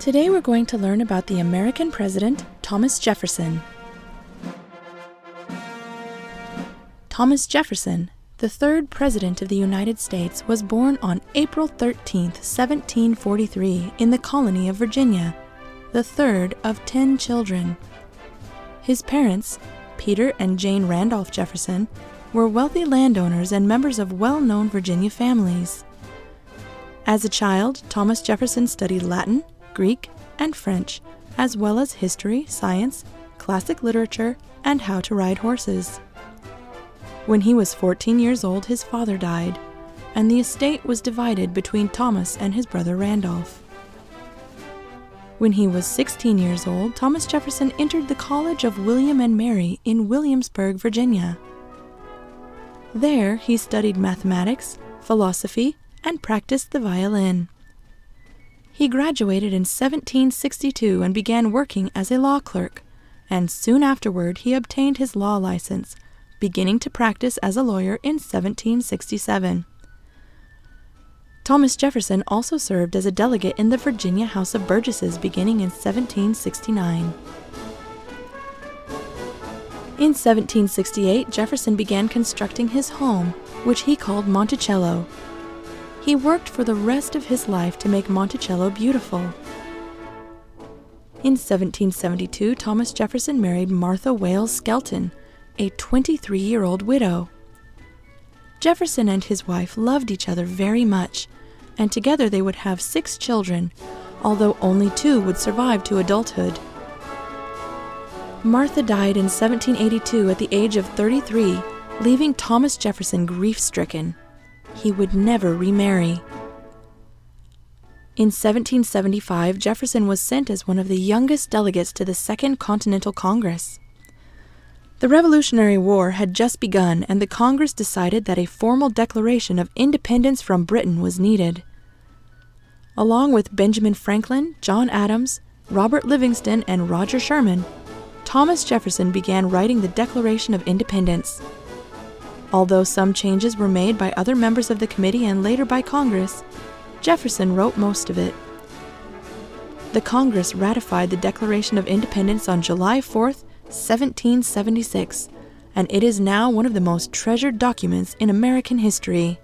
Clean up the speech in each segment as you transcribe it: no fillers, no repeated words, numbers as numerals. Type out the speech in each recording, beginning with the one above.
Today we're going to learn about the American president, Thomas Jefferson. Thomas Jefferson, the third president of the United States, was born on April 13, 1743, in the colony of Virginia, the third of 10 children. His parents, Peter and Jane Randolph Jefferson, were wealthy landowners and members of well-known Virginia families. As a child, Thomas Jefferson studied Latin, Greek, and French, as well as history, science, classic literature, and how to ride horses. When he was 14 years old, his father died, and the estate was divided between Thomas and his brother Randolph. When he was 16 years old, Thomas Jefferson entered the College of William and Mary in Williamsburg, Virginia. There, he studied mathematics, philosophy, and practiced the violin. He graduated in 1762 and began working as a law clerk, and soon afterward he obtained his law license, beginning to practice as a lawyer in 1767. Thomas Jefferson also served as a delegate in the Virginia House of Burgesses beginning in 1769. In 1768, Jefferson began constructing his home, which he called Monticello. He worked for the rest of his life to make Monticello beautiful. In 1772, Thomas Jefferson married Martha Wales Skelton, a 23-year-old widow. Jefferson and his wife loved each other very much, and together they would have 6 children, although only 2 would survive to adulthood. Martha died in 1782 at the age of 33, leaving Thomas Jefferson grief-stricken. He would never remarry. In 1775, Jefferson was sent as one of the youngest delegates to the Second Continental Congress. The Revolutionary War had just begun, and the Congress decided that a formal declaration of independence from Britain was needed. Along with Benjamin Franklin, John Adams, Robert Livingston, and Roger Sherman, Thomas Jefferson began writing the Declaration of Independence. Although some changes were made by other members of the committee and later by Congress, Jefferson wrote most of it. The Congress ratified the Declaration of Independence on July 4th, 1776, and it is now one of the most treasured documents in American history.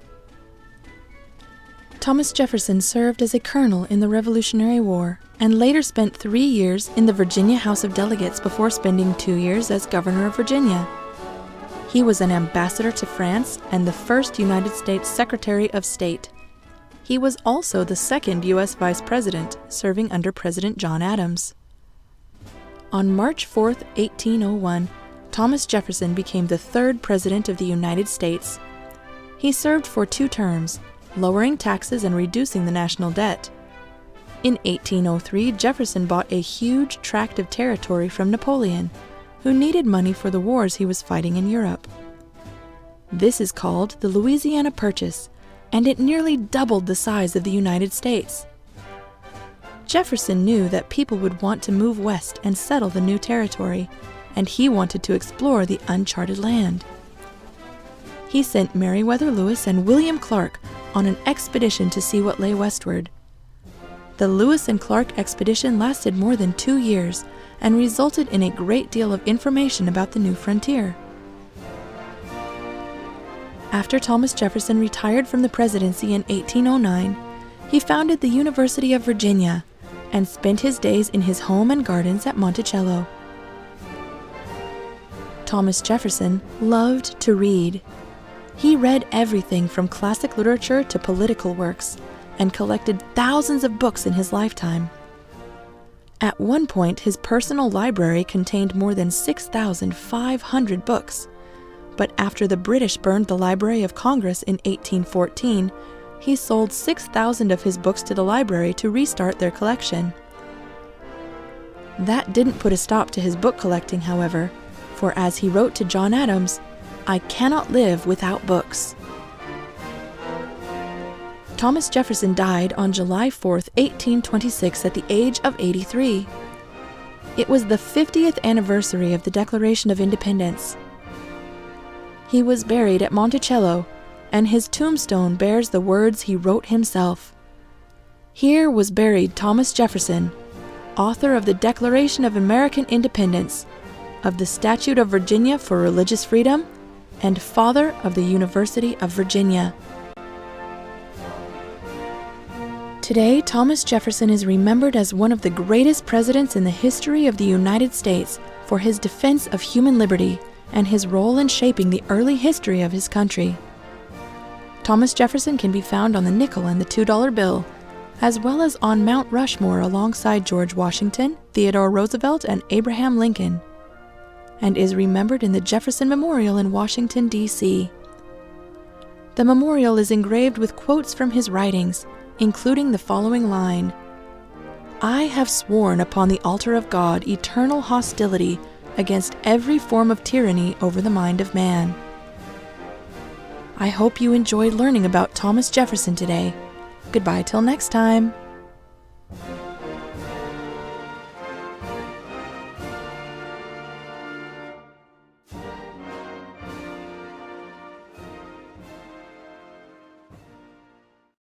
Thomas Jefferson served as a colonel in the Revolutionary War and later spent 3 years in the Virginia House of Delegates before spending 2 years as governor of Virginia. He was an ambassador to France and the first United States Secretary of State. He was also the second U.S. Vice President, serving under President John Adams. On March 4, 1801, Thomas Jefferson became the third President of the United States. He served for 2 terms, lowering taxes and reducing the national debt. In 1803, Jefferson bought a huge tract of territory from Napoleon, who needed money for the wars he was fighting in Europe. This is called the Louisiana Purchase, and it nearly doubled the size of the United States. Jefferson knew that people would want to move west and settle the new territory, and he wanted to explore the uncharted land. He sent Meriwether Lewis and William Clark on an expedition to see what lay westward. The Lewis and Clark expedition lasted more than 2 years and resulted in a great deal of information about the new frontier. After Thomas Jefferson retired from the presidency in 1809, he founded the University of Virginia and spent his days in his home and gardens at Monticello. Thomas Jefferson loved to read. He read everything from classic literature to political works and collected thousands of books in his lifetime. At one point, his personal library contained more than 6,500 books, but after the British burned the Library of Congress in 1814, he sold 6,000 of his books to the library to restart their collection. That didn't put a stop to his book collecting, however, for as he wrote to John Adams, "I cannot live without books." Thomas Jefferson died on July 4, 1826, at the age of 83. It was the 50th anniversary of the Declaration of Independence. He was buried at Monticello, and his tombstone bears the words he wrote himself. Here was buried Thomas Jefferson, author of the Declaration of American Independence, of the Statute of Virginia for Religious Freedom, and father of the University of Virginia. Today, Thomas Jefferson is remembered as one of the greatest presidents in the history of the United States for his defense of human liberty and his role in shaping the early history of his country. Thomas Jefferson can be found on the nickel and the $2 bill, as well as on Mount Rushmore alongside George Washington, Theodore Roosevelt, and Abraham Lincoln, and is remembered in the Jefferson Memorial in Washington, D.C. The memorial is engraved with quotes from his writings, including the following line: "I have sworn upon the altar of God eternal hostility against every form of tyranny over the mind of man." I hope you enjoyed learning about Thomas Jefferson today. Goodbye till next time.